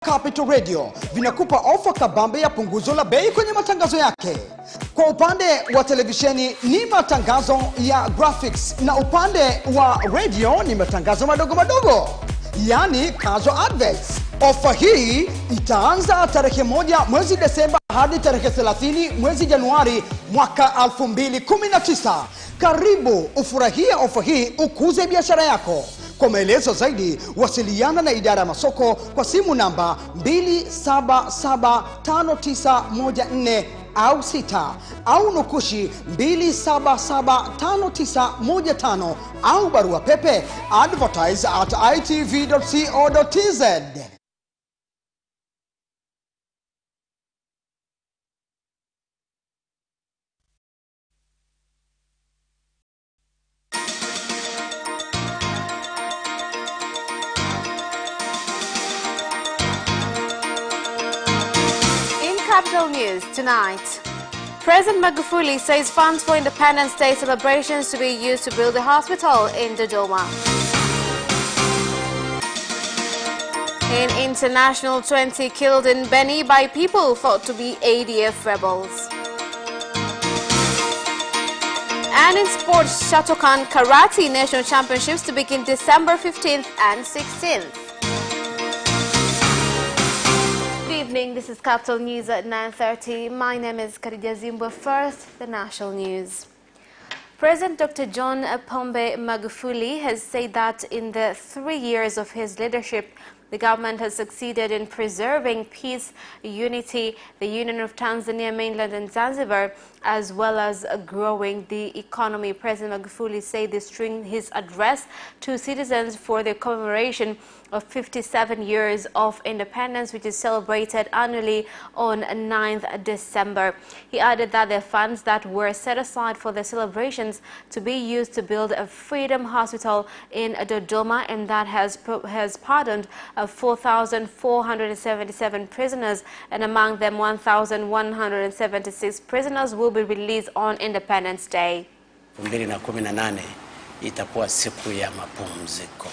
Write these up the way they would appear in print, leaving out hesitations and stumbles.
Capital Radio vinakupa ofa kabambe ya punguzo la bei kwenye matangazo yake. Kwa upande wa televisheni ni matangazo ya graphics, na upande wa radio ni matangazo madogo madogo, yani casual adverts. Ofa hii itaanza tarehe 1 mwezi Desemba hadi tarehe 30 mwezi Januari mwaka 2019. Karibu ufurahie ofa hii, ukuze biashara yako. Kwa maelezo zaidi, wasiliana na idara ya masoko kwa simu namba 2775914 au 6, au nukushi 2775915, au barua pepe advertise@itv.co.tz. Capital News tonight. President Magufuli says funds for Independence Day celebrations to be used to build a hospital in Dodoma. In international, 20 killed in Beni by people thought to be ADF rebels. And in sports, Shatokan Karate National Championships to begin December 15th and 16th. Good evening, this is Capital News at 9:30. My name is Khadija Zimbwe. First, the national news. President Dr. John Pombe Magufuli has said that in the 3 years of his leadership, the government has succeeded in preserving peace, unity, the union of Tanzania, mainland and Zanzibar, as well as growing the economy. President Magufuli said this during his address to citizens for the commemoration of 57 years of independence, which is celebrated annually on 9th December. He added that the funds that were set aside for the celebrations to be used to build a Freedom Hospital in Dodoma, and that has pardoned 4,477 prisoners, and among them 1,176 prisoners will be released on Independence Day. 2018 itakuwa siku ya mapumziko.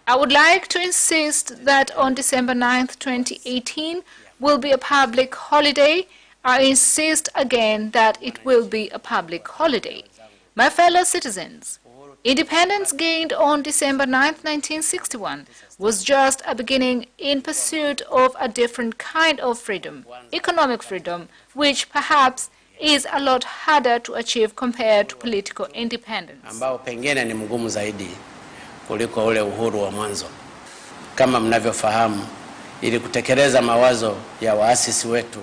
I would like to insist that on December 9th, 2018 will be a public holiday. I insist again that it will be a public holiday. My fellow citizens, independence gained on December 9th, 1961 was just a beginning in pursuit of a different kind of freedom, economic freedom, which perhaps is a lot harder to achieve compared to political independence. Ambao pengine ni mgumu zaidi kuliko ule uhuru wa mwanzo. Kama mnavyofahamu, ili kutekeleza mawazo ya waasisi wetu,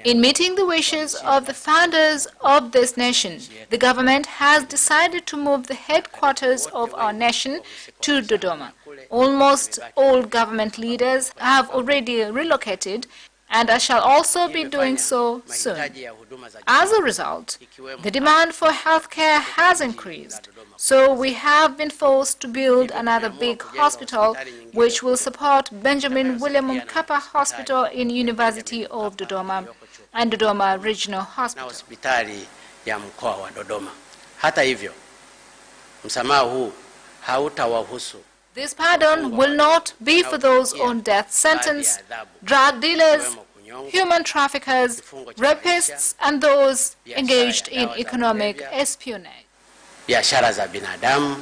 in meeting the wishes of the founders of this nation, the government has decided to move the headquarters of our nation to Dodoma. Almost all government leaders have already relocated, and I shall also be doing so soon. As a result, the demand for healthcare has increased, so we have been forced to build another big hospital which will support Benjamin William Mkapa Hospital in University of Dodoma and Dodoma Regional Hospital. Hospitali ya mkoa wa Dodoma. Hata hivyo, msamaha huu hautawahusu. This pardon will not be for those on death sentence, drug dealers, human traffickers, rapists, and those engaged in economic espionage. Biashara za binadamu.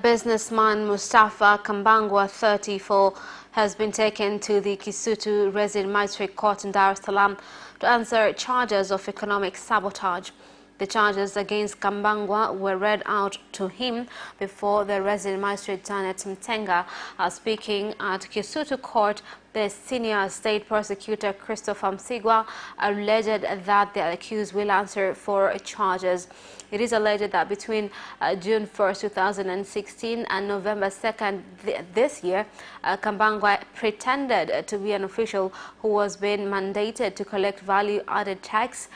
Businessman Mustafa Kambangwa, 34, has been taken to the Kisutu Resident Magistrate Court in Dar es Salaam to answer charges of economic sabotage. The charges against Kambangwa were read out to him before the resident magistrate Janet Mtenga. Speaking at Kisutu Court, the senior state prosecutor Christopher Msigwa alleged that the accused will answer for charges. It is alleged that between June 1st, 2016 and November 2nd this year, Kambangwa pretended to be an official who was being mandated to collect value-added tax.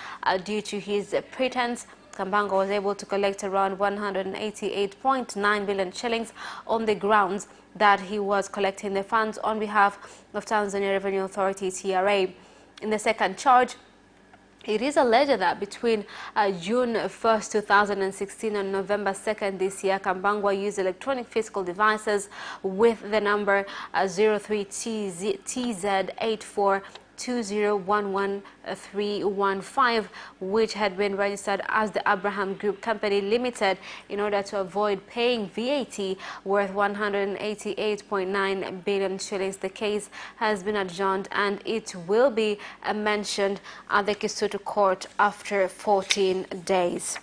Due to his pretense, Kambangwa was able to collect around 188.9 billion shillings on the grounds that he was collecting the funds on behalf of Tanzania Revenue Authority, TRA. In the second charge, It is alleged that between June 1st, 2016 and November 2nd this year, Kambangwa used electronic fiscal devices with the number 03TZ8420111315, which had been registered as the Abraham Group Company Limited in order to avoid paying VAT worth 188.9 billion shillings. The case has been adjourned and it will be mentioned at the Kisutu court after 14 days.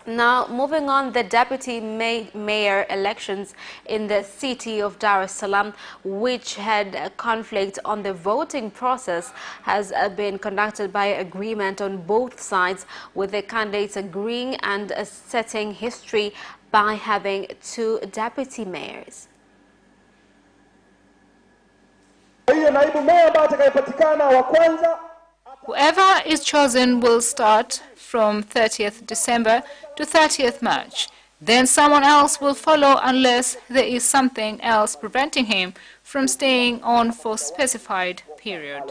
Now, moving on, the deputy mayor elections in the city of Dar es Salaam, which had a conflict on the voting process, has been conducted by agreement on both sides, with the candidates agreeing and setting history by having 2 deputy mayors. Whoever is chosen will start from 30th December to 30th March. Then someone else will follow unless there is something else preventing him from staying on for a specified period.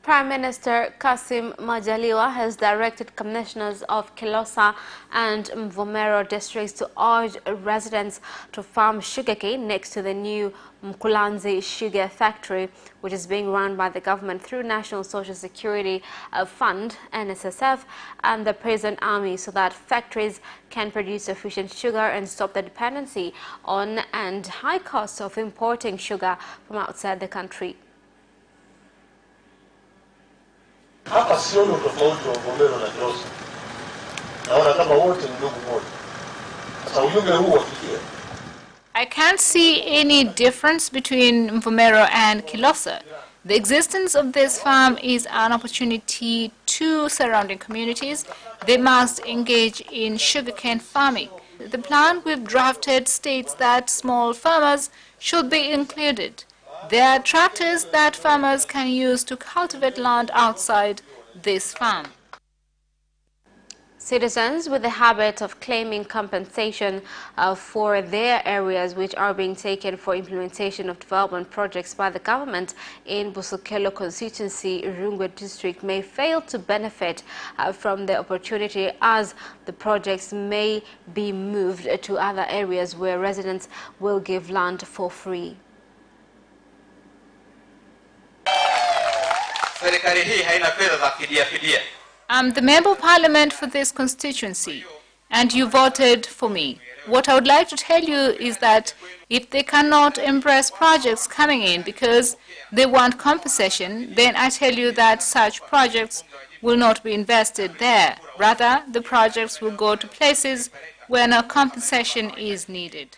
Prime Minister Kassim Majaliwa has directed commissioners of Kilosa and Mvomero districts to urge residents to farm sugarcane next to the new Mkulanzi Sugar Factory, which is being run by the government through National Social Security Fund, NSSF, and the Prison Army, so that factories can produce sufficient sugar and stop the dependency on and high costs of importing sugar from outside the country. Hapa sioni utofauti wa Mvomero na Kilosa. Naona kama wote ni ndugu moja. Sasa ujumbe huu wafikie. I can't see any difference between Mvomero and Kilosa. The existence of this farm is an opportunity to surrounding communities. They must engage in sugarcane farming. The plan we've drafted states that small farmers should be included. There are tractors that farmers can use to cultivate land outside this farm. Citizens with the habit of claiming compensation for their areas which are being taken for implementation of development projects by the government in Busokelo constituency, Rungwe district, may fail to benefit from the opportunity, as the projects may be moved to other areas where residents will give land for free. I'm the Member of Parliament for this constituency, and you voted for me. What I would like to tell you is that if they cannot embrace projects coming in because they want compensation, then I tell you that such projects will not be invested there. Rather, the projects will go to places where no compensation is needed.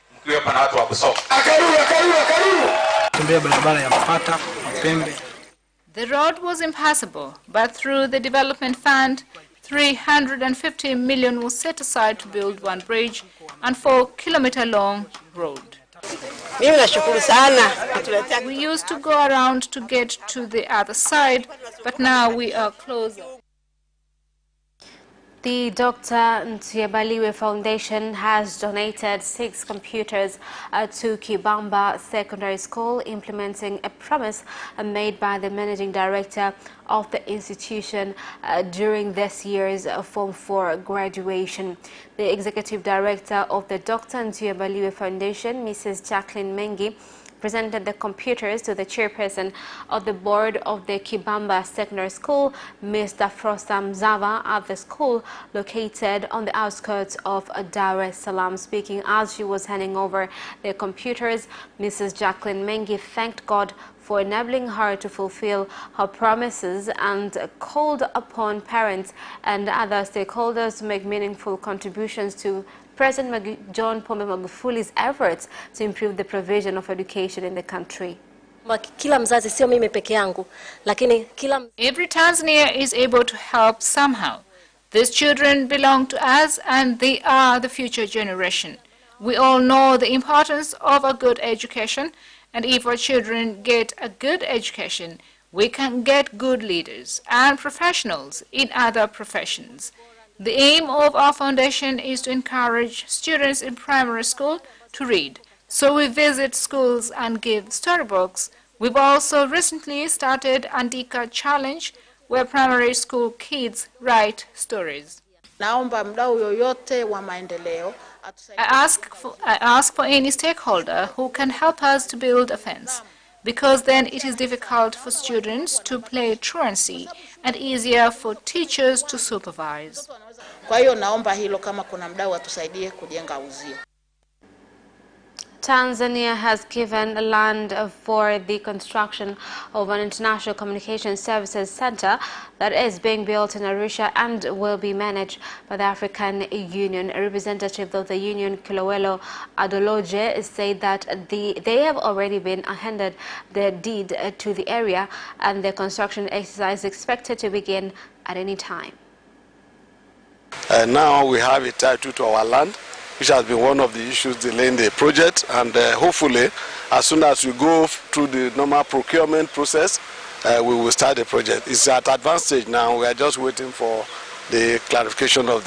The road was impassable, but through the development fund, 350 million was set aside to build one bridge and 4-kilometer-long road. We used to go around to get to the other side, but now we are closer. The Dr. Ntuyebaliwe Foundation has donated 6 computers to Kibamba Secondary School, implementing a promise made by the managing director of the institution during this year's Form 4 graduation. The executive director of the Dr. Ntuyebaliwe Foundation, Mrs. Jacqueline Mengi, presented the computers to the chairperson of the board of the Kibamba Secondary School, Mr. Frosta Mzava, at the school located on the outskirts of Dar es Salaam. Speaking as she was handing over the computers, Mrs. Jacqueline Mengi thanked God for enabling her to fulfill her promises and called upon parents and other stakeholders to make meaningful contributions to President John Pombe Magufuli's efforts to improve the provision of education in the country. Every Tanzania is able to help somehow. These children belong to us and they are the future generation. We all know the importance of a good education, and if our children get a good education, we can get good leaders and professionals in other professions. The aim of our foundation is to encourage students in primary school to read. So we visit schools and give storybooks We've also recently started Andika Challenge, where primary school kids write stories. Naomba mdau yoyote wa maendeleo I ask for any stakeholder who can help us to build a fence, because then it is difficult for students to play truancy and easier for teachers to supervise. Kwa hiyo naomba hilo kama kuna mdau atusaidie kujenga uzio. Tanzania has given land for the construction of an international communication services center that is being built in Arusha and will be managed by the African Union. A representative of the union, Kilowelo Adoloje, said that they have already been handed the deed to the area, and the construction exercise is expected to begin at any time. Now we have a title to our land, which has been one of the issues delaying the project, and hopefully as soon as we go through the normal procurement process, we will start the project. It's at advanced stage now. We are just waiting for the clarification of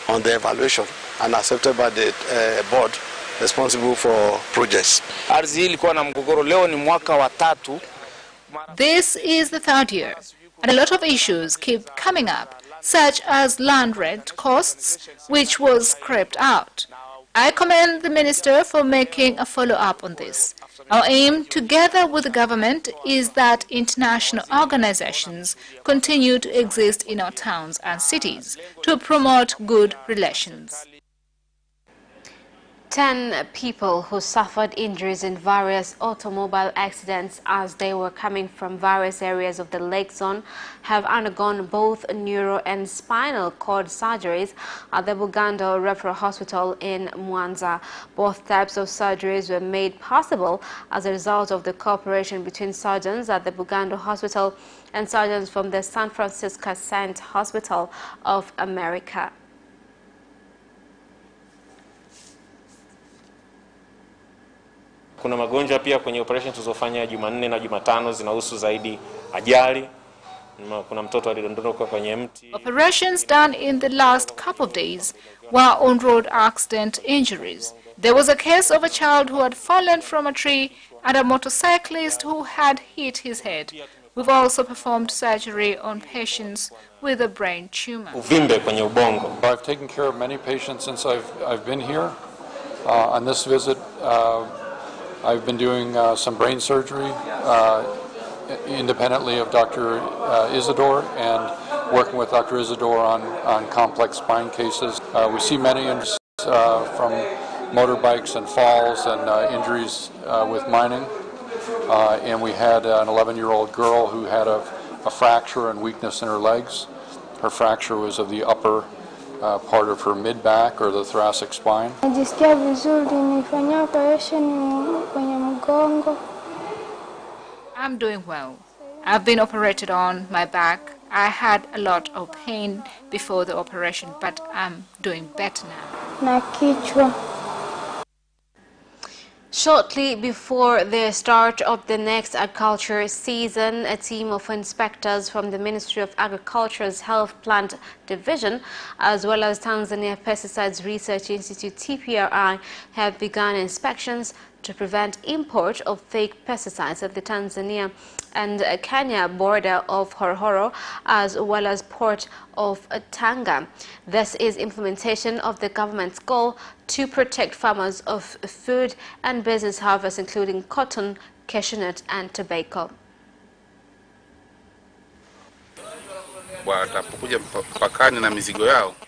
on the evaluation and accepted by the board responsible for projects. This is the third year, and a lot of issues keep coming up, such as land rent costs, which was scrapped out. I commend the Minister for making a follow-up on this. Our aim, together with the government, is that international organizations continue to exist in our towns and cities to promote good relations. 10 people who suffered injuries in various automobile accidents as they were coming from various areas of the Lake Zone have undergone both neuro and spinal cord surgeries at the Bugando Referral Hospital in Mwanza. Both types of surgeries were made possible as a result of the cooperation between surgeons at the Bugando Hospital and surgeons from the San Francisco Saint Hospital of America. Kuna magonjwa pia kwenye operation tulizofanya Jumanne na Jumatano zinahusu zaidi ajali. Kuna mtoto alidondoka kwenye mti. Operations done in the last couple of days were on-road accident injuries. There was a case of a child who had fallen from a tree and a motorcyclist who had hit his head. We've also performed surgery on patients with a brain tumor. Uvimbe kwenye ubongo. I've taken care of many patients since I've been here. On this visit, I've been doing some brain surgery independently of Dr. Isidore, and working with Dr. Isidore on complex spine cases. We see many from motorbikes and falls and injuries with mining. And we had an 11-year-old girl who had a fracture and weakness in her legs. Her fracture was of the upper part of her mid-back or the thoracic spine. Najisikia vizuri, nilifanya operation kwenye mgongo. I'm doing well. I've been operated on my back. I had a lot of pain before the operation, but I'm doing better now. Na kichwa. Shortly before the start of the next agriculture season, a team of inspectors from the Ministry of Agriculture's Health Plant Division, as well as Tanzania Pesticides Research Institute (TPRI), have begun inspections to prevent import of fake pesticides at the Tanzania and Kenya border of Horohoro, as well as port of Tanga. This is implementation of the government's goal to protect farmers of food and business harvests, including cotton, cashew nut, and tobacco.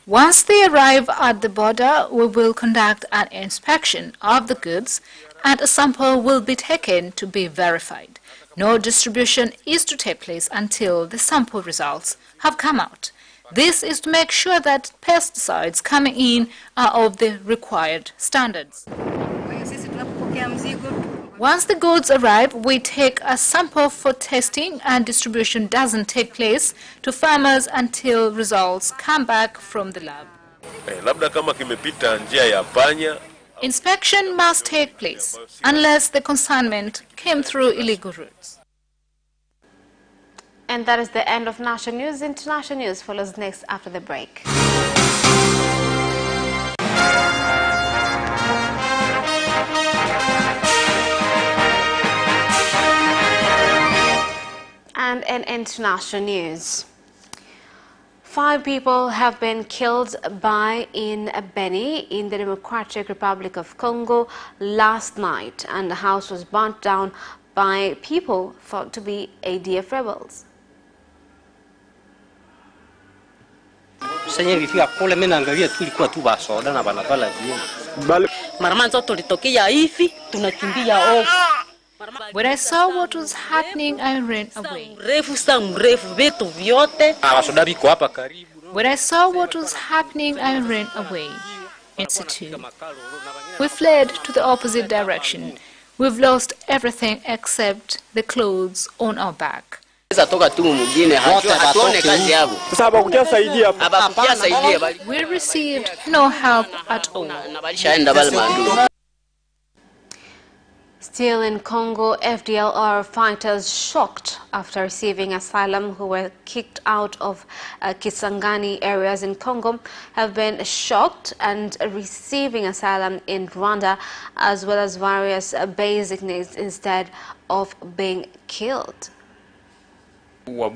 Once they arrive at the border, we will conduct an inspection of the goods and a sample will be taken to be verified. No distribution is to take place until the sample results have come out. This is to make sure that pesticides coming in are of the required standards. Once the goods arrive, we take a sample for testing, and distribution doesn't take place to farmers until results come back from the lab. Inspection must take place unless the consignment came through illegal routes. And that is the end of national news. International news follows next after the break. international news. 5 people have been killed in Beni in the Democratic Republic of Congo last night, and the house was burnt down by people thought to be ADF rebels. When I saw what was happening, I ran away. When I saw what was happening, I ran away. We fled to the opposite direction. We've lost everything except the clothes on our back. We received no help at all. Still in Congo, FDLR fighters shocked after receiving asylum who were kicked out of Kisangani areas in Congo have been shocked and receiving asylum in Rwanda, as well as various basic needs instead of being killed. We are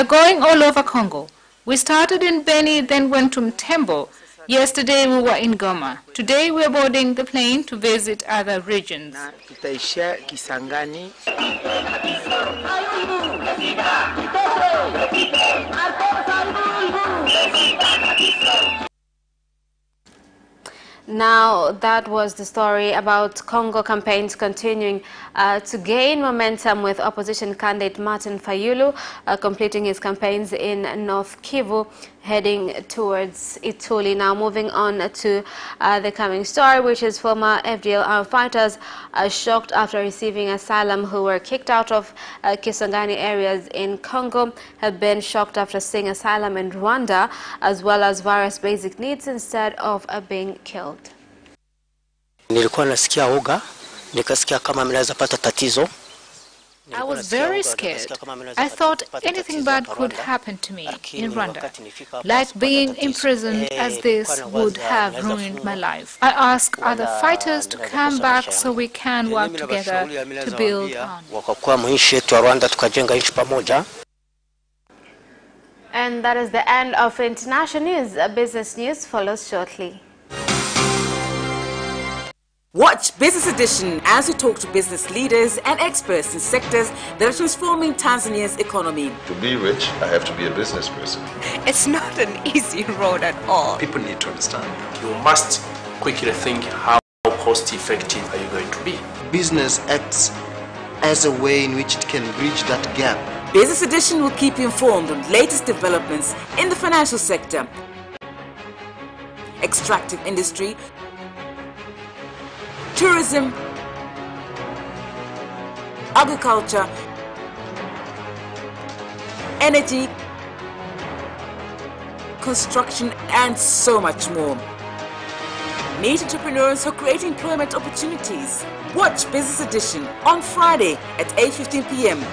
going all over Congo. We started in Beni, then went to Mtembo. Yesterday we were in Goma. Today we are boarding the plane to visit other regions. Now, that was the story about Congo campaigns continuing to gain momentum, with opposition candidate Martin Fayulu completing his campaigns in North Kivu, heading towards Ituri. Now, moving on to the coming story, which is former FDLR fighters shocked after receiving asylum who were kicked out of Kisangani areas in Congo have been shocked after seeing asylum in Rwanda, as well as various basic needs instead of being killed. Nilikuwa nasikia oga, nikasikia kama mnaweza pata tatizo. I was very scared. I thought anything bad could happen to me in Rwanda. Like being imprisoned as this would have ruined my life. I asked other fighters to come back so we can work together to build on. And that is the end of international news. Business news follows shortly. Watch Business Edition as we talk to business leaders and experts in sectors that are transforming Tanzania's economy. To be rich, I have to be a business person. It's not an easy road at all. People need to understand. You must quickly think, how cost effective are you going to be? Business acts as a way in which it can bridge that gap. Business Edition will keep you informed on latest developments in the financial sector, extractive industry, tourism, agriculture, energy, construction, and so much more. Meet entrepreneurs who create employment opportunities. Watch Business Edition on Friday at 8:15 p.m.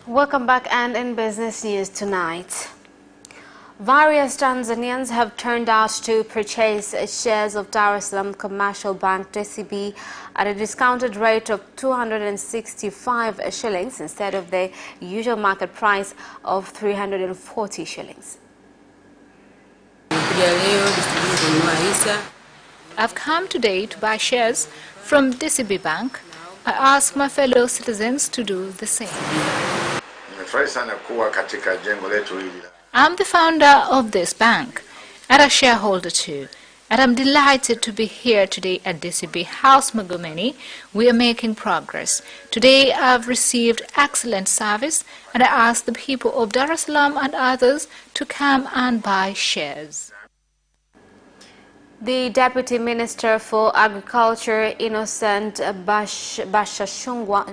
Welcome back, and in business news tonight, various Tanzanians have turned out to purchase shares of Dar es Salaam Commercial Bank (DCB) at a discounted rate of 265 shillings instead of the usual market price of 340 shillings. I've come today to buy shares from DCB Bank. I ask my fellow citizens to do the same. I'm the founder of this bank and a shareholder too, and I'm delighted to be here today at DCB House Magomeni. We are making progress. Today I've received excellent service, and I ask the people of Dar es Salaam and others to come and buy shares. The Deputy Minister for Agriculture, Innocent Bashashungwa,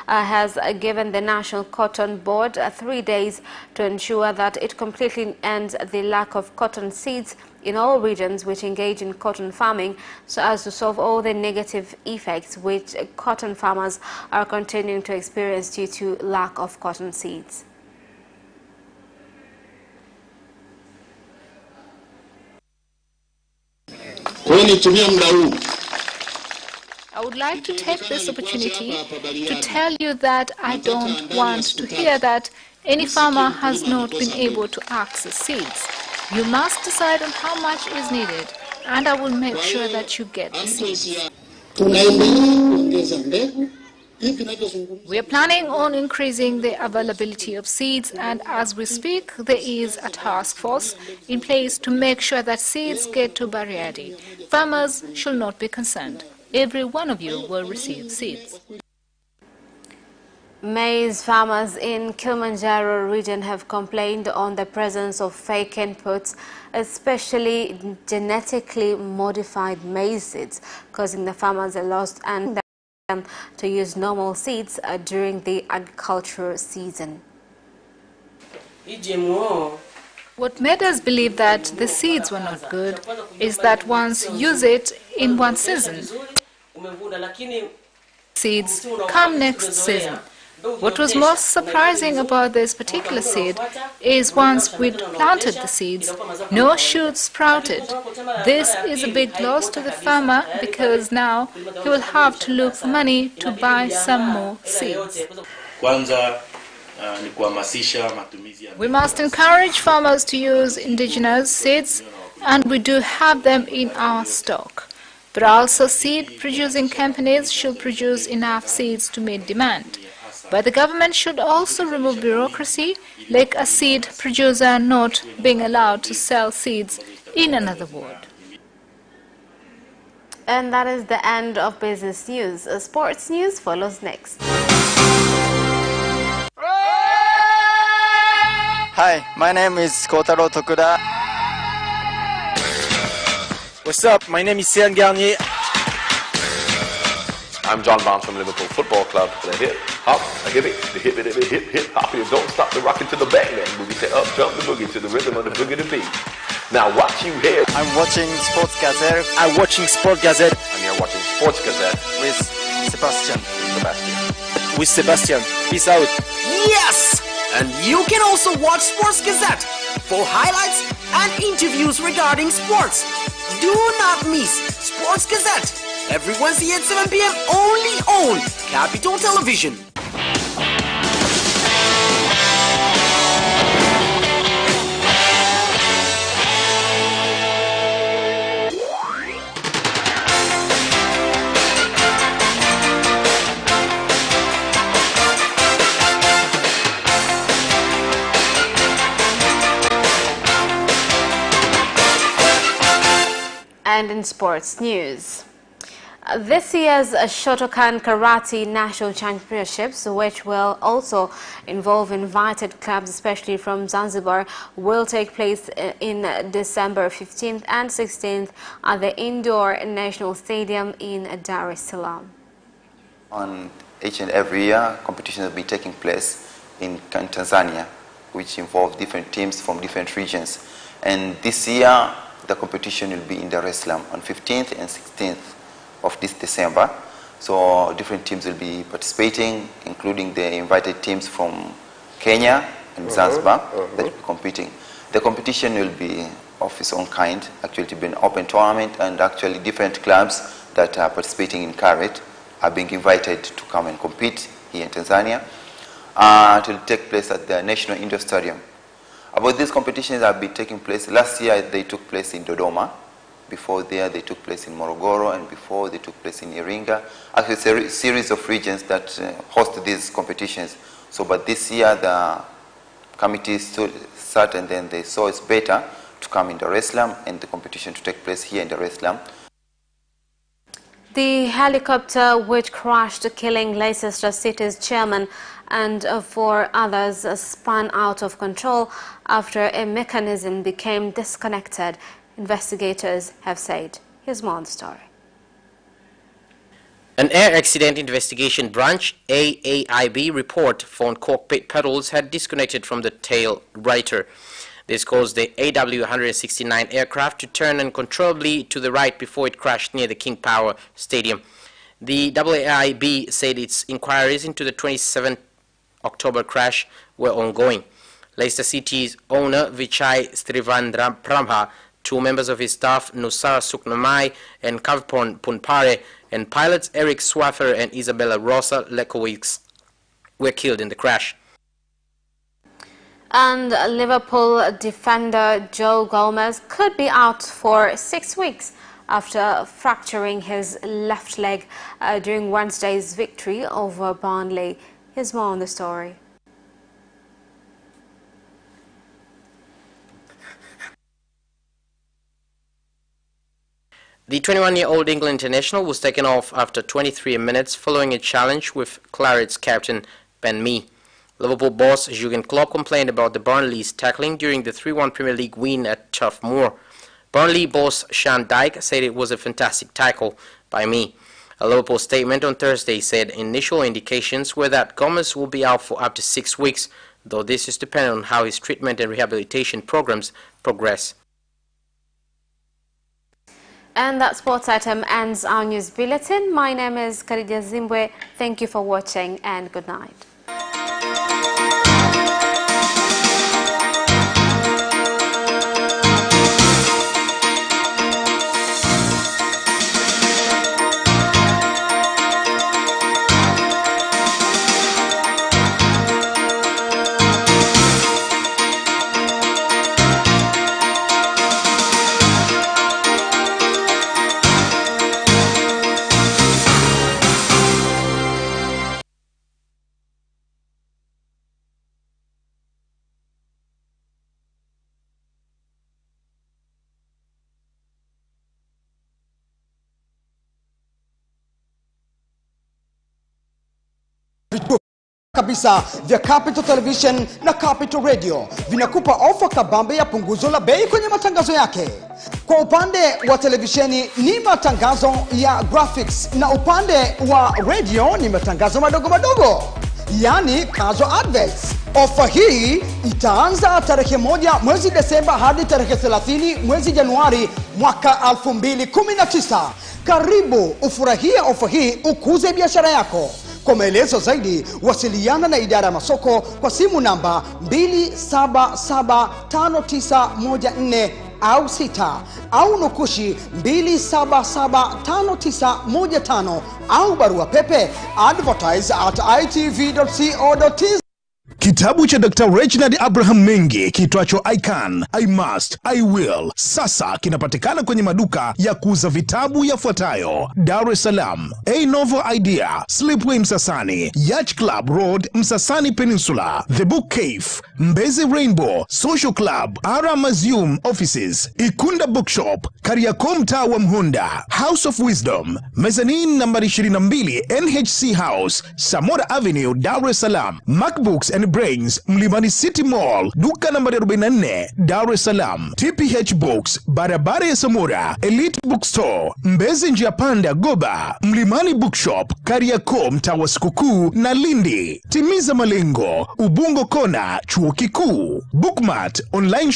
has given the National Cotton Board 3 days to ensure that it completely ends the lack of cotton seeds in all regions which engage in cotton farming, so as to solve all the negative effects which cotton farmers are continuing to experience due to lack of cotton seeds. I would like to take this opportunity to tell you that I don't want to hear that any farmer has not been able to access seeds. You must decide on how much is needed, and I will make sure that you get the seeds. We are planning on increasing the availability of seeds, and as we speak, there is a task force in place to make sure that seeds get to Bariadi. Farmers should not be concerned. Every one of you will receive seeds. Maize farmers in Kilimanjaro region have complained on the presence of fake inputs, especially genetically modified maize seeds, causing the farmers a loss and them to use normal seeds during the agricultural season. What made us believe that the seeds were not good is that once you use it in one season, seeds come next season. What was most surprising about this particular seed is once we'd planted the seeds, no shoots sprouted. This is a big loss to the farmer because now he will have to look for money to buy some more seeds. We must encourage farmers to use indigenous seeds, and we do have them in our stock. But also seed-producing companies should produce enough seeds to meet demand. But the government should also remove bureaucracy, like a seed producer not being allowed to sell seeds in another ward. And that is the end of business news. Sports news follows next. Hi, my name is Kotaro Tokuda. What's up? My name is Céline Garnier. I'm John Barnes from Liverpool Football Club. The hip hop, a hip it, the hip it, hip hop. You don't stop the rockin' to the bang bang boogie. Say up, jump the boogie to the rhythm of the boogie to beat. Now what you hear? I'm watching Sports Gazette. I'm watching Sport Gazette. And you're watching Sports Gazette with Sebastian. With Sebastian. Peace out. Yes! And you can also watch Sports Gazette for highlights and interviews regarding sports. Do not miss Sports Gazette every Wednesday at 7 p.m. only on Capital Television. And in sports news, this year's Shotokan Karate National Championships, which will also involve invited clubs, especially from Zanzibar, will take place in December 15th and 16th at the Indoor National Stadium in Dar es Salaam. On each and every year, competitions will be taking place in Tanzania, which involve different teams from different regions. And this year, the competition will be in Dar es Salaam on 15th and 16th of this December. So different teams will be participating, including the invited teams from Kenya and Zanzibar that will be competing. The competition will be of its own kind. Actually, it will be an open tournament, and actually different clubs that are participating in Karet are being invited to come and compete here in Tanzania. It will take place at the National Indoor Stadium. About these competitions that have been taking place, last year they took place in Dodoma. Before there, they took place in Morogoro, and before they took place in Iringa. Actually, it's a series of regions that host these competitions. So, but this year, the committee sat and then they saw it's better to come in Dar es Salaam and the competition to take place here in Dar es Salaam. The helicopter which crashed, killing Leicester City's chairman and 4 others, spun out of control after a mechanism became disconnected investigators have said. Here's more on the story. An Air Accident Investigation Branch AAIB report found cockpit pedals had disconnected from the tail righter. This caused the AW169 aircraft to turn uncontrollably to the right before it crashed near the King Power Stadium. The AAIB said its inquiries into the 27th October crash were ongoing. Leicester City's owner Vichai Srivandrapramha, 2 members of his staff Nusara Suknamai and Kavpon Punpare, and pilots Eric Swaffer and Isabella Rosa Lekowicz were killed in the crash. And Liverpool defender Joe Gomez could be out for 6 weeks after fracturing his left leg during Wednesday's victory over Burnley. Here's more on the story. The 21-year-old England international was taken off after 23 minutes following a challenge with Claret's captain Ben Mee. Liverpool boss Jurgen Klopp complained about the Burnley's tackling during the 3-1 Premier League win at Turf Moor. Burnley boss Sean Dyche said it was a fantastic tackle by Mee. A Liverpool statement on Thursday said initial indications were that Gomez will be out for up to 6 weeks, though this is dependent on how his treatment and rehabilitation programs progress. And that sports item ends our news bulletin. My name is Khadija Zimbwe. Thank you for watching and good night. kabisa vya Capital Television na Capital Radio vinakupa ofa kabambe ya punguzo la bei kwenye matangazo yake. Kwa upande wa televisheni ni matangazo ya graphics na upande wa radio ni matangazo madogo madogo, yani casual adverts. Ofa hii itaanza tarehe 1 mwezi Desemba hadi tarehe 30 mwezi Januari mwaka 2019. Karibu ufurahie ofa hii, ukuze biashara yako. Kwa maelezo zaidi wasiliana na idara ya masoko kwa simu namba 2775914 au 6 au nukushi 2775915 au barua pepe advertise@itv.co.tz. Kitabu cha Dr. Reginald Abraham Mengi kitwacho I Can, I Must, I Will sasa kinapatikana kwenye maduka ya kuuza vitabu yafuatayo: Dar es Salaam, A Novel Idea, Slipway Msasani, Yacht Club Road Msasani Peninsula, The Book Cave, Mbezi Rainbow, Social Club, Ara Museum Offices, Ikunda Bookshop, Kariakoo mtaa wa Mhonda, House of Wisdom, Mezzanine nambari 22 NHC House, Samora Avenue, Dar es Salaam, MacBooks and Brains, Mlimani City Mall, duka nambari 44, Dar es Salaam, TPH Books, barabara ya Samora, Elite Bookstore, Mbezi njia panda Goba, Mlimani Bookshop, Kariakoo mtaa wa Sikukuu na Lindi, Timiza Malengo, Ubungo Kona, Chuo Kikuu, Bookmart Online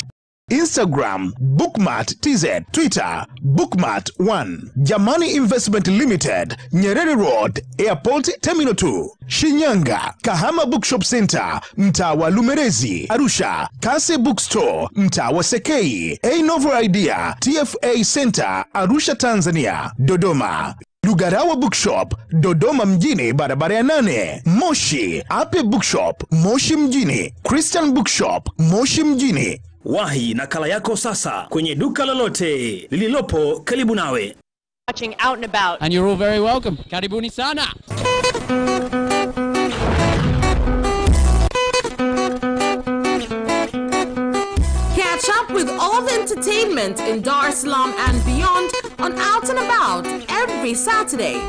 Instagram, Bookmart TZ, Twitter, Bookmart 1, Jamani Investment Limited, Nyerere Road, Airport Terminal 2, Shinyanga, Kahama Bookshop Center, mtaa wa Lumerezi, Arusha, Kase Bookstore, mtaa wa Sekei, A Novel Idea, TFA Center, Arusha Tanzania, Dodoma. Lugarawa Bookshop, Dodoma mjini barabara ya 8, Moshi, Ape Bookshop, Moshi mjini, Christian Bookshop, Moshi mjini. Wahi nakala yako sasa kwenye duka lolote lililopo karibu nawe. Watching Out and About. And you're all very welcome. Karibuni sana. Catch up with all the entertainment in Dar es Salaam and beyond on Out and About every Saturday.